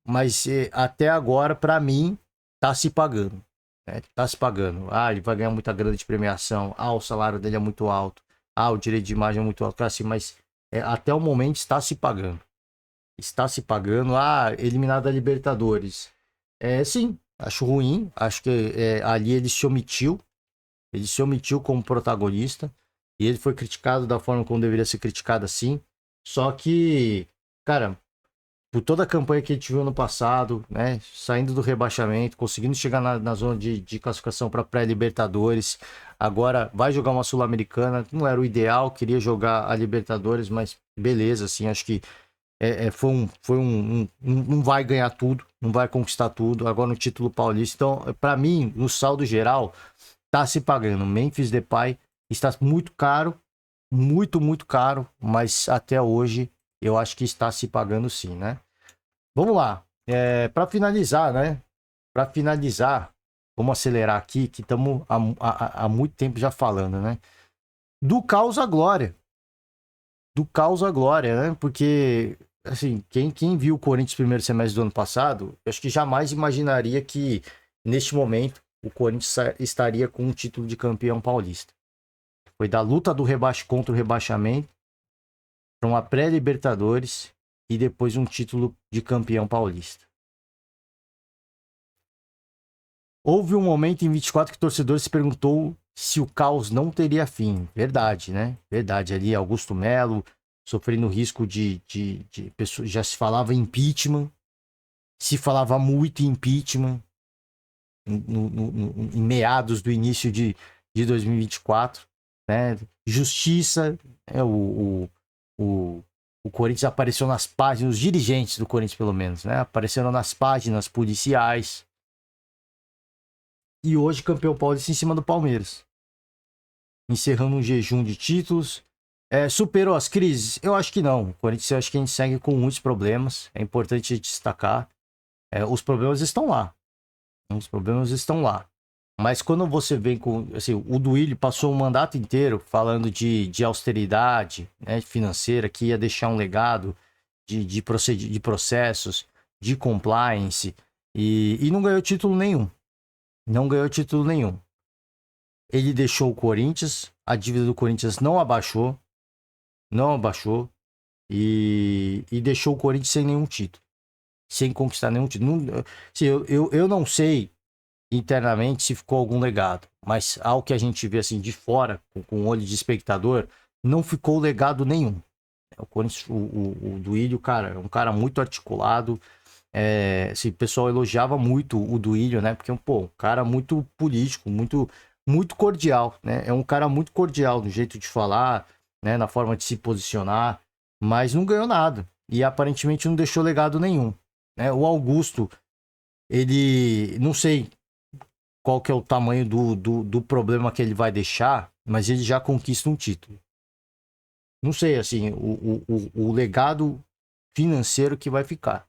mas até agora, para mim, tá se pagando. Né? Tá se pagando. Ah, ele vai ganhar muita grana de premiação. Ah, o salário dele é muito alto. Ah, o direito de imagem é muito alto. Cara, assim, mas até o momento está se pagando. Está se pagando. Ah, eliminado da Libertadores. Sim, acho ruim. Acho que ali ele se omitiu. Ele se omitiu como protagonista. E ele foi criticado da forma como deveria ser criticado, assim. Só que, cara, por toda a campanha que a gente viu no passado, né? Saindo do rebaixamento, conseguindo chegar na zona de classificação para pré-Libertadores. Agora vai jogar uma Sul-Americana. Não era o ideal, queria jogar a Libertadores, mas beleza, assim, acho que não vai ganhar tudo, não vai conquistar tudo. Agora no título paulista. Então, para mim, no saldo geral, tá se pagando. Memphis Depay está muito caro, muito, muito caro, mas até hoje eu acho que está se pagando sim, né? Vamos lá. Para finalizar, né? Para finalizar, vamos acelerar aqui, que estamos há muito tempo já falando, né? Do caos à glória. Do caos à glória, né? Porque, assim, quem viu o Corinthians primeiro semestre do ano passado, eu acho que jamais imaginaria que, neste momento, o Corinthians estaria com um título de campeão paulista. Foi da luta do contra o rebaixamento para uma pré-Libertadores e depois um título de campeão paulista. Houve um momento em 24 que o torcedor se perguntou se o caos não teria fim. Verdade, né? Verdade. Ali, Augusto Melo sofrendo risco de pessoas. Já se falava impeachment. Se falava muito em impeachment em meados do início de 2024. Né? Justiça. O Corinthians apareceu nas páginas, os dirigentes do Corinthians, pelo menos, né? Apareceram nas páginas policiais. E hoje campeão paulista em cima do Palmeiras. Encerrando um jejum de títulos. Superou as crises? Eu acho que não. O Corinthians, eu acho que a gente segue com muitos problemas. É importante destacar. Os problemas estão lá. Os problemas estão lá. Mas quando você vem com... Assim, o Duílio passou o mandato inteiro falando de austeridade, né, financeira, que ia deixar um legado de processos, de compliance. E não ganhou título nenhum. Não ganhou título nenhum. Ele deixou o Corinthians, a dívida do Corinthians não abaixou e deixou o Corinthians sem nenhum título, sem conquistar nenhum título. Não, assim, eu não sei, internamente se ficou algum legado. Mas ao que a gente vê assim de fora, com olho de espectador, não ficou legado nenhum. O Corinthians, o Duílio, cara, é um cara muito articulado. Assim, o pessoal elogiava muito o Duílio, né? Porque, pô, um cara muito político, muito cordial, né? É um cara muito cordial no jeito de falar, né? Na forma de se posicionar, mas não ganhou nada. E aparentemente não deixou legado nenhum, né? O Augusto, ele, não sei qual que é o tamanho do problema que ele vai deixar, mas ele já conquista um título. Não sei, assim, o legado financeiro que vai ficar.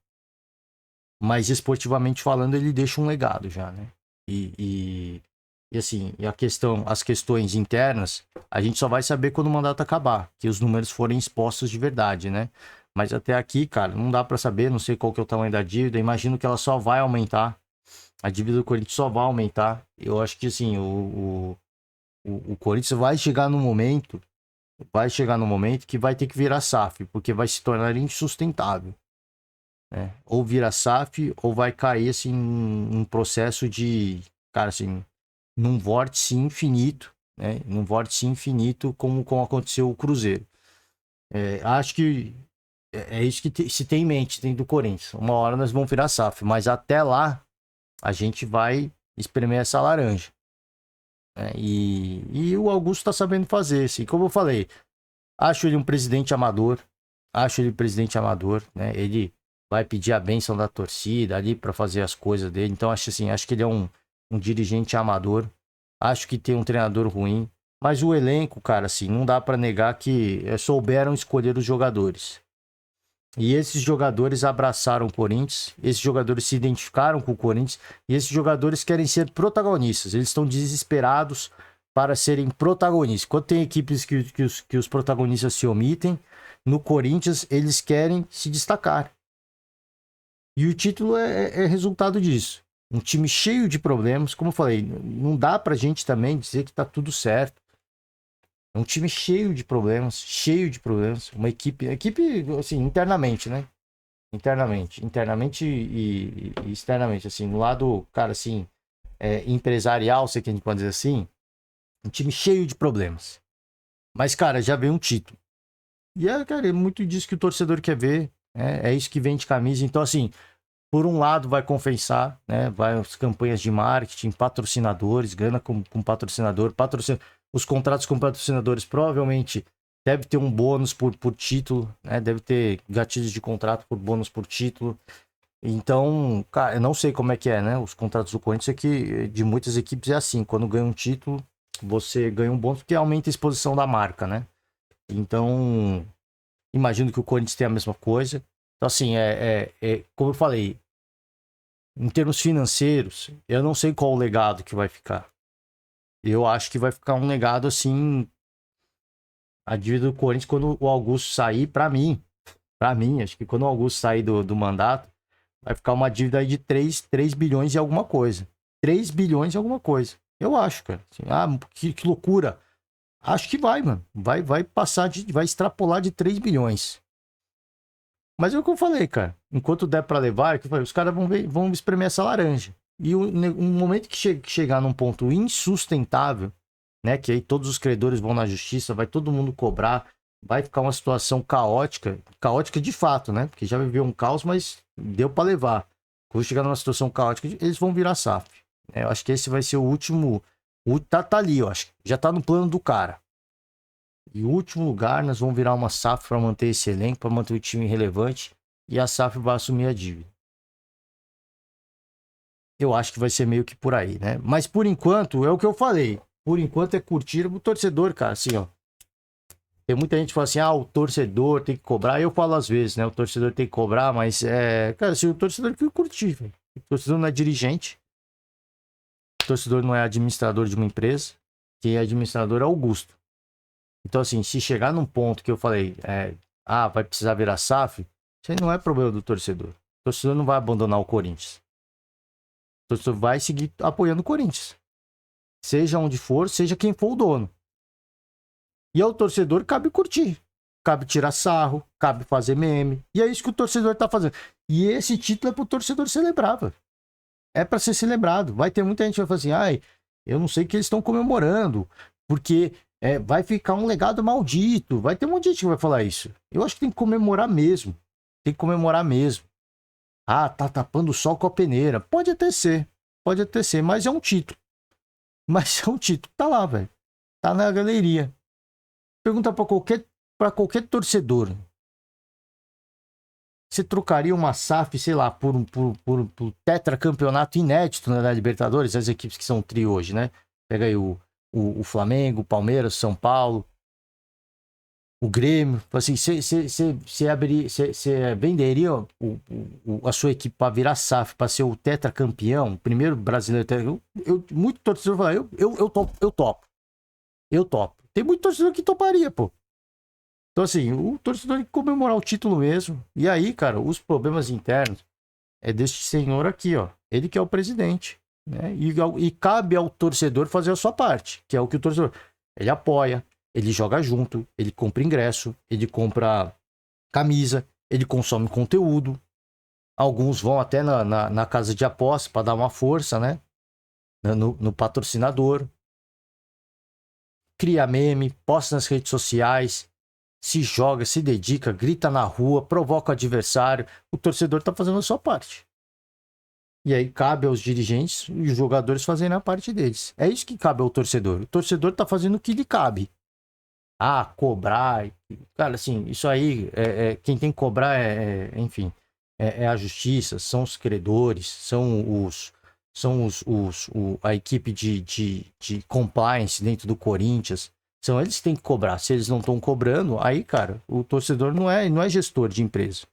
Mas esportivamente falando, ele deixa um legado já, né? E assim, as questões internas, a gente só vai saber quando o mandato acabar, que os números forem expostos de verdade, né? Mas até aqui, cara, não dá para saber, não sei qual que é o tamanho da dívida, imagino que ela só vai aumentar. A dívida do Corinthians só vai aumentar. Eu acho que assim, o Corinthians vai chegar no momento que vai ter que virar SAF, porque vai se tornar insustentável. Né? Ou vira SAF, ou vai cair assim, um processo de, cara, assim, num vórtice infinito, né? Num vórtice infinito, como aconteceu o Cruzeiro. Acho que é isso que se tem em mente dentro do Corinthians. Uma hora nós vamos virar SAF, mas até lá a gente vai espremer essa laranja. Né? E o Augusto está sabendo fazer, assim, como eu falei, acho ele um presidente amador, né? Ele vai pedir a bênção da torcida ali para fazer as coisas dele. Então acho assim, acho que ele é um dirigente amador. Acho que tem um treinador ruim, mas o elenco, cara, assim, não dá para negar que souberam escolher os jogadores. E esses jogadores abraçaram o Corinthians, esses jogadores se identificaram com o Corinthians e esses jogadores querem ser protagonistas. Eles estão desesperados para serem protagonistas. Quando tem equipes que os protagonistas se omitem, no Corinthians eles querem se destacar. E o título é resultado disso. Um time cheio de problemas, como eu falei, não dá pra gente também dizer que tá tudo certo. É um time cheio de problemas. Uma equipe assim, internamente, né? Internamente e externamente, assim, no lado, cara, assim, empresarial, sei que a gente pode dizer assim, um time cheio de problemas. Mas, cara, já veio um título. E cara, é muito disso que o torcedor quer ver. É isso que vende camisa. Então, assim, por um lado vai compensar, né? Vai as campanhas de marketing, patrocinadores, grana com patrocinador, os contratos com patrocinadores provavelmente deve ter um bônus por título, né? Deve ter gatilhos de contrato por bônus por título. Então, cara, eu não sei como é que é, né? Os contratos do Corinthians é que de muitas equipes é assim, quando ganha um título, você ganha um bônus porque aumenta a exposição da marca, né? Então, imagino que o Corinthians tenha a mesma coisa. Então, assim, como eu falei, em termos financeiros, eu não sei qual o legado que vai ficar. Eu acho que vai ficar um legado assim. A dívida do Corinthians, quando o Augusto sair, pra mim, acho que quando o Augusto sair do mandato, vai ficar uma dívida aí de 3 bilhões e alguma coisa. 3 bilhões e alguma coisa. Eu acho, cara. Assim, que loucura. Acho que vai, mano. Vai passar vai extrapolar de 3 bilhões. Mas é o que eu falei, cara. Enquanto der pra levar, os caras vão espremer essa laranja. E um momento que chegar num ponto insustentável, né? Que aí todos os credores vão na justiça, vai todo mundo cobrar, vai ficar uma situação caótica. Caótica de fato, né? Porque já viveu um caos, mas deu pra levar. Quando chegar numa situação caótica, eles vão virar SAF. Eu acho que esse vai ser o último. Tá ali, eu acho. Já tá no plano do cara. E o último lugar, nós vamos virar uma SAF para manter esse elenco, para manter o time relevante. E a SAF vai assumir a dívida. Eu acho que vai ser meio que por aí, né? Mas por enquanto, é o que eu falei. Por enquanto é curtir o torcedor, cara. Assim, ó. Tem muita gente que fala assim, o torcedor tem que cobrar. Eu falo às vezes, né? O torcedor tem que cobrar, mas cara, se o torcedor quer curtir, velho. O torcedor não é dirigente. O torcedor não é administrador de uma empresa. Quem é administrador é Augusto. Então, assim, se chegar num ponto que eu falei, vai precisar virar SAF, isso aí não é problema do torcedor. O torcedor não vai abandonar o Corinthians. O torcedor vai seguir apoiando o Corinthians. Seja onde for, seja quem for o dono. E ao torcedor cabe curtir. Cabe tirar sarro, cabe fazer meme. E é isso que o torcedor tá fazendo. E esse título é pro torcedor celebrar, velho. é para ser celebrado. Vai ter muita gente que vai falar assim, ai, eu não sei o que eles estão comemorando, porque vai ficar um legado maldito. Vai ter um monte de gente que vai falar isso. Eu acho que tem que comemorar mesmo. Tem que comemorar mesmo. Ah, tá tapando o sol com a peneira. Pode até ser, mas é um título. Mas é um título. Tá lá, velho. Tá na galeria. Pergunta para qualquer torcedor. Você trocaria uma SAF, sei lá, por tetracampeonato inédito na Libertadores? As equipes que são trio hoje, né? Pega aí o Flamengo, o Palmeiras, São Paulo, o Grêmio. Assim, você venderia a sua equipe para virar SAF, para ser o tetracampeão, o primeiro brasileiro? Muito torcedor fala, eu topo. Eu topo. Tem muito torcedor que toparia, pô. Então, assim, o torcedor tem que comemorar o título mesmo. E aí, cara, os problemas internos é deste senhor aqui, ó. Ele que é o presidente, né? E cabe ao torcedor fazer a sua parte, que é o que o torcedor... Ele apoia, ele joga junto, ele compra ingresso, ele compra camisa, ele consome conteúdo. Alguns vão até na casa de aposta para dar uma força, né? No patrocinador. Cria meme, posta nas redes sociais, se joga, se dedica, grita na rua, provoca o adversário. O torcedor tá fazendo a sua parte. E aí cabe aos dirigentes e os jogadores fazerem a parte deles. É isso que cabe ao torcedor. O torcedor tá fazendo o que lhe cabe. Ah, cobrar. Cara, assim, isso aí, quem tem que cobrar enfim, é a justiça, são os credores, a equipe de compliance dentro do Corinthians. São eles que têm que cobrar. Se eles não estão cobrando, aí, cara, o torcedor não é gestor de empresa.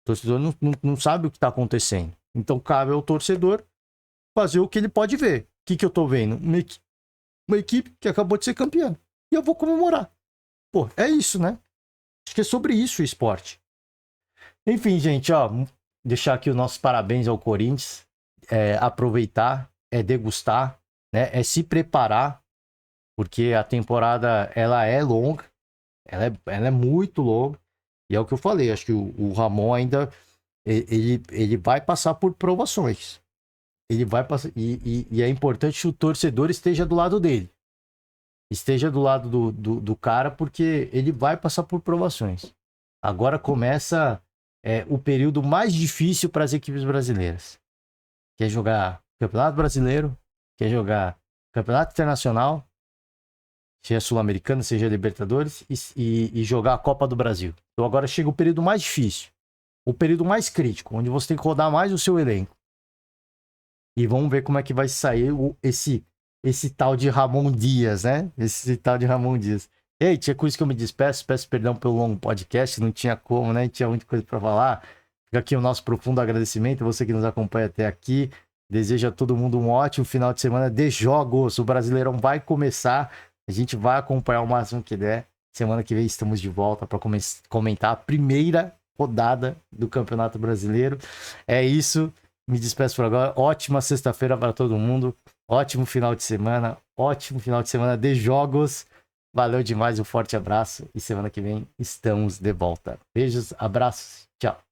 O torcedor não sabe o que está acontecendo. Então, cabe ao torcedor fazer o que ele pode ver. O que eu tô vendo? Uma equipe que acabou de ser campeã. E eu vou comemorar. Pô, é isso, né? Acho que é sobre isso o esporte. Enfim, gente, ó, deixar aqui os nossos parabéns ao Corinthians. Aproveitar, degustar, né? É se preparar, porque a temporada ela é longa, ela é muito longa. E é o que eu falei, acho que o Ramon ainda ele vai passar por provações. Ele vai passar, e é importante que o torcedor esteja do lado dele. Esteja do lado do cara, porque ele vai passar por provações. Agora começa o período mais difícil para as equipes brasileiras. Quer jogar Campeonato Brasileiro, quer jogar Campeonato Internacional, seja Sul-Americano, seja Libertadores, e jogar a Copa do Brasil. Então agora chega o período mais difícil, o período mais crítico, onde você tem que rodar mais o seu elenco. E vamos ver como é que vai sair esse tal de Ramon Dias, né? Esse tal de Ramon Dias. Ei, tinha com isso que eu me despeço, peço perdão pelo longo podcast, não tinha como, né? Tinha muita coisa para falar. Fica aqui o nosso profundo agradecimento, você que nos acompanha até aqui. Desejo a todo mundo um ótimo final de semana de jogos. O Brasileirão vai começar. A gente vai acompanhar o máximo que der. Semana que vem estamos de volta para comentar a primeira rodada do Campeonato Brasileiro. É isso. Me despeço por agora. Ótima sexta-feira para todo mundo. Ótimo final de semana. Ótimo final de semana de jogos. Valeu demais. Um forte abraço. E semana que vem estamos de volta. Beijos, abraços. Tchau.